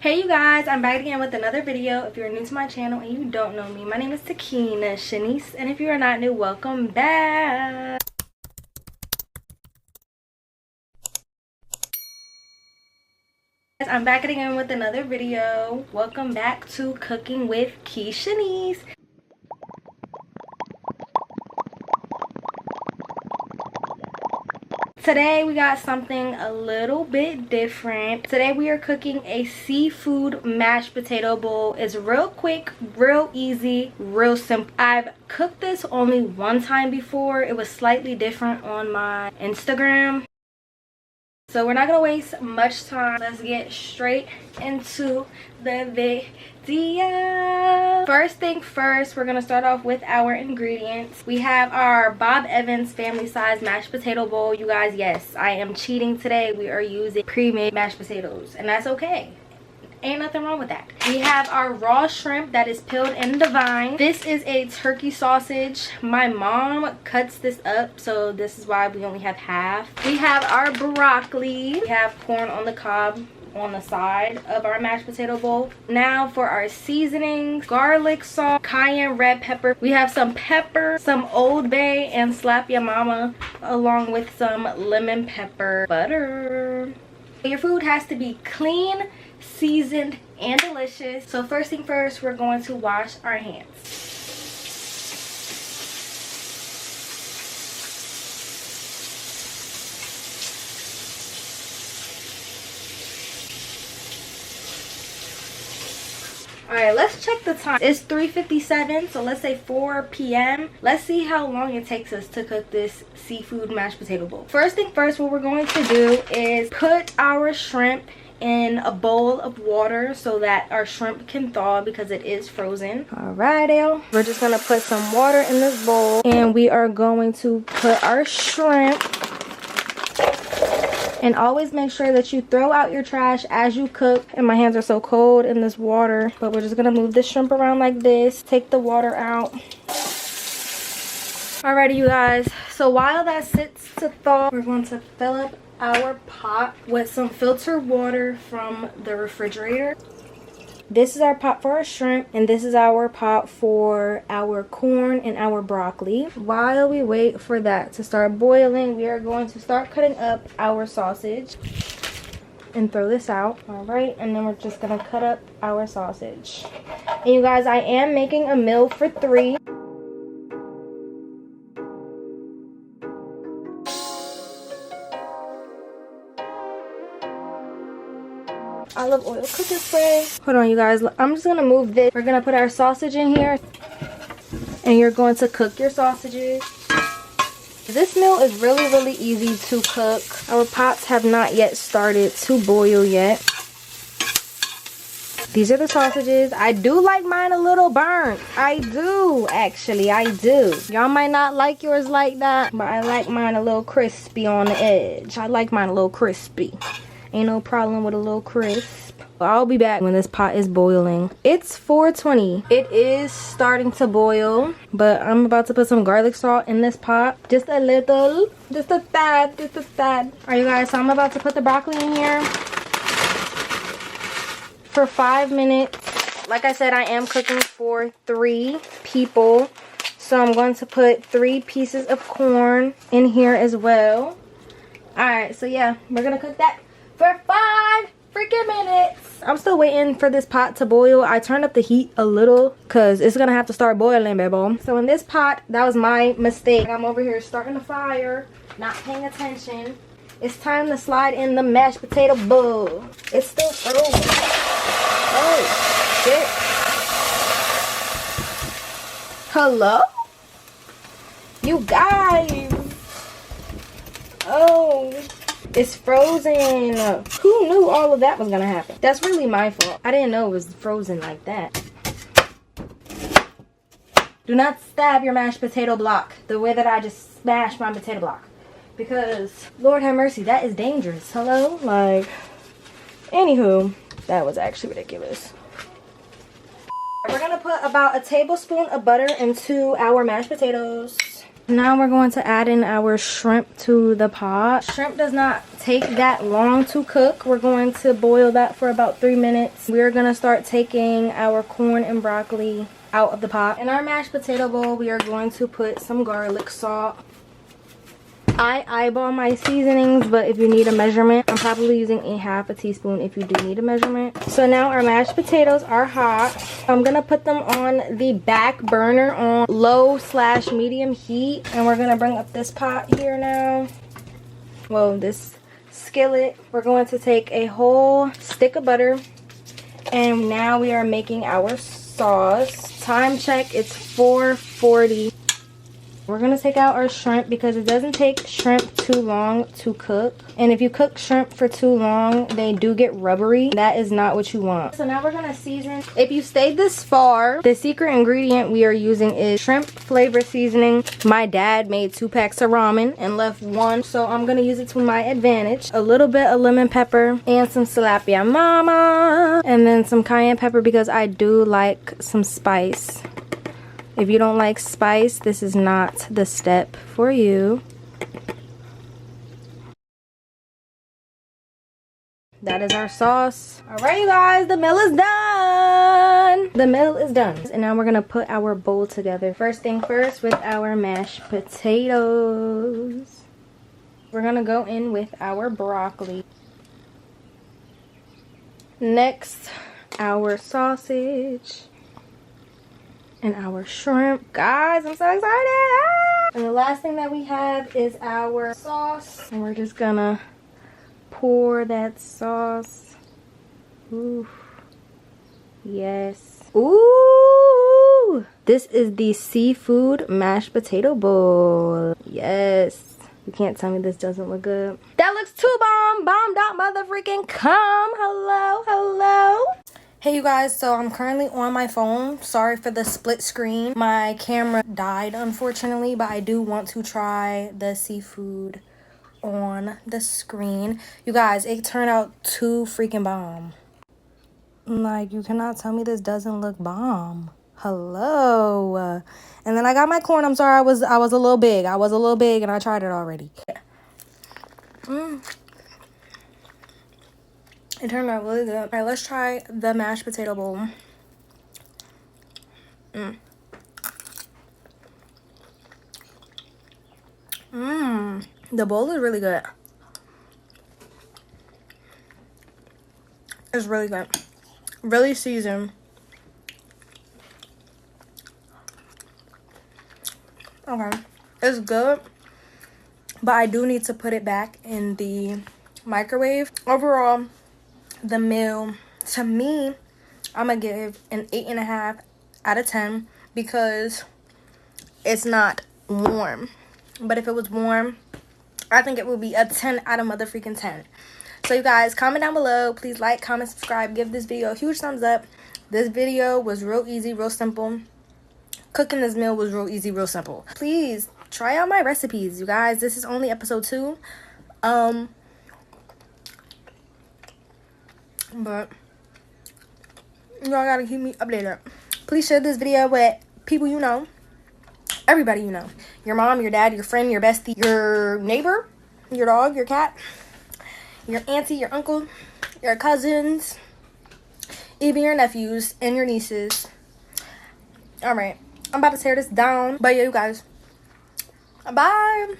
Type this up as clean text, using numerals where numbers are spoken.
Hey you guys, I'm back again with another video. If you're new to my channel and you don't know me, my name is Takeenah, Shanise, and if you are not new, welcome back. I'm back again with another video. Welcome back to Cooking with Shanise. Today we got something a little bit different. Today we are cooking a seafood mashed potato bowl. It's real quick, real easy, real simple. I've cooked this only one time before. It was slightly different on my Instagram. So we're not gonna waste much time. Let's get straight into the video. First thing first, we're gonna start off with our ingredients. We have our Bob Evans family size mashed potato bowl. You guys, yes, I am cheating today. We are using pre-made mashed potatoes, and that's okay. Ain't nothing wrong with that. We have our raw shrimp that is peeled in the vine. This is a turkey sausage. My mom cuts this up, so this is why we only have half. We have our broccoli. We have corn on the cob on the side of our mashed potato bowl. Now for our seasonings: garlic salt, cayenne red pepper. We have some pepper, some Old Bay, and Slap Ya Mama, along with some lemon pepper butter. Your food has to be clean, seasoned, and delicious. So first thing first, we're going to wash our hands. Alright, let's check the time. It's 3:57, so let's say 4 p.m. Let's see how long it takes us to cook this seafood mashed potato bowl. First thing first, what we're going to do is put our shrimp in a bowl of water so that our shrimp can thaw because it is frozen. Alrighty, we're just gonna put some water in this bowl and we are going to put our shrimp. And always make sure that you throw out your trash as you cook. And my hands are so cold in this water, but we're just gonna move the shrimp around like this, take the water out. Alrighty, you guys, so while that sits to thaw, we're going to fill up our pot with some filtered water from the refrigerator. This is our pot for our shrimp, and this is our pot for our corn and our broccoli. While we wait for that to start boiling, we are going to start cutting up our sausage and throw this out. All right, and then we're just gonna cut up our sausage. And you guys, I am making a meal for 3. Olive oil cooking spray. Hold on, you guys, I'm just gonna move this. We're gonna put our sausage in here and you're going to cook your sausages. This meal is really easy to cook. Our pots have not yet started to boil yet. These are the sausages. I do like mine a little burnt. I do, actually, I do. Y'all might not like yours like that, but I like mine a little crispy on the edge. I like mine a little crispy. Ain't no problem with a little crisp. I'll be back when this pot is boiling. It's 4:20. It is starting to boil, but I'm about to put some garlic salt in this pot. Just a little, just a tad, just a tad. Alright, you guys, so I'm about to put the broccoli in here for 5 minutes. Like I said, I am cooking for 3 people, so I'm going to put 3 pieces of corn in here as well. Alright, so yeah, we're gonna cook that for 5 freaking minutes. I'm still waiting for this pot to boil. I turned up the heat a little because it's gonna have to start boiling, baby. So in this pot, that was my mistake. I'm over here starting the fire, not paying attention. It's time to slide in the mashed potato bowl. It's still frozen. Oh shit. Hello? You guys. Oh, it's frozen. Who knew all of that was gonna happen? That's really my fault. I didn't know it was frozen like that. Do not stab your mashed potato block the way that I just smashed my potato block, because Lord have mercy, that is dangerous. Hello? Like, anywho, that was actually ridiculous. We're gonna put about a tablespoon of butter into our mashed potatoes. Now we're going to add in our shrimp to the pot. Shrimp does not take that long to cook. We're going to boil that for about 3 minutes. We're going to start taking our corn and broccoli out of the pot. In our mashed potato bowl, we are going to put some garlic salt. I eyeball my seasonings, but if you need a measurement, I'm probably using a half a teaspoon if you do need a measurement. So now our mashed potatoes are hot. I'm gonna put them on the back burner on low/medium heat, and we're gonna bring up this pot here now. Well, this skillet. We're going to take a whole stick of butter, and now we are making our sauce. Time check, it's 4:40. We're going to take out our shrimp because it doesn't take shrimp too long to cook. And if you cook shrimp for too long, they do get rubbery. That is not what you want. So now we're going to season. If you stayed this far, the secret ingredient we are using is shrimp flavor seasoning. My dad made 2 packs of ramen and left 1. So I'm going to use it to my advantage. A little bit of lemon pepper and some tilapia mama. And then some cayenne pepper because I do like some spice. If you don't like spice, this is not the step for you. That is our sauce. All right, you guys, the meal is done. The meal is done. And now we're gonna put our bowl together. First thing first, with our mashed potatoes. We're gonna go in with our broccoli. Next, our sausage. And our shrimp. Guys, I'm so excited. Ah! And the last thing that we have is our sauce. And we're just gonna pour that sauce. Ooh. Yes. Ooh. This is the seafood mashed potato bowl. Yes. You can't tell me this doesn't look good. That looks too bomb. Bomb.motherfreaking.com. Hello, hello. Hey you guys, so I'm currently on my phone. Sorry for the split screen. My camera died unfortunately, but I do want to try the seafood on the screen. You guys, it turned out too freaking bomb. Like, you cannot tell me this doesn't look bomb. Hello. And then I got my corn. I'm sorry, I was a little big. I was a little big and I tried it already. It turned out really good. All right, let's try the mashed potato bowl. The bowl is really good. It's really good. Really seasoned. Okay. It's good. But I do need to put it back in the microwave. Overall, the meal, to me, I'm gonna give an 8.5 out of 10 because it's not warm. But if it was warm, I think it would be a 10 out of motherfreaking 10. So you guys, comment down below. Please like, comment, subscribe, give this video a huge thumbs up. This video was real easy, real simple. Cooking this meal was real easy, real simple. Please try out my recipes, you guys. This is only episode 2. But y'all gotta keep me updated. Please share this video with people you know. Everybody you know. Your mom, your dad, your friend, your bestie, your neighbor, your dog, your cat, your auntie, your uncle, your cousins, even your nephews and your nieces. Alright, I'm about to tear this down. But yeah, you guys, bye.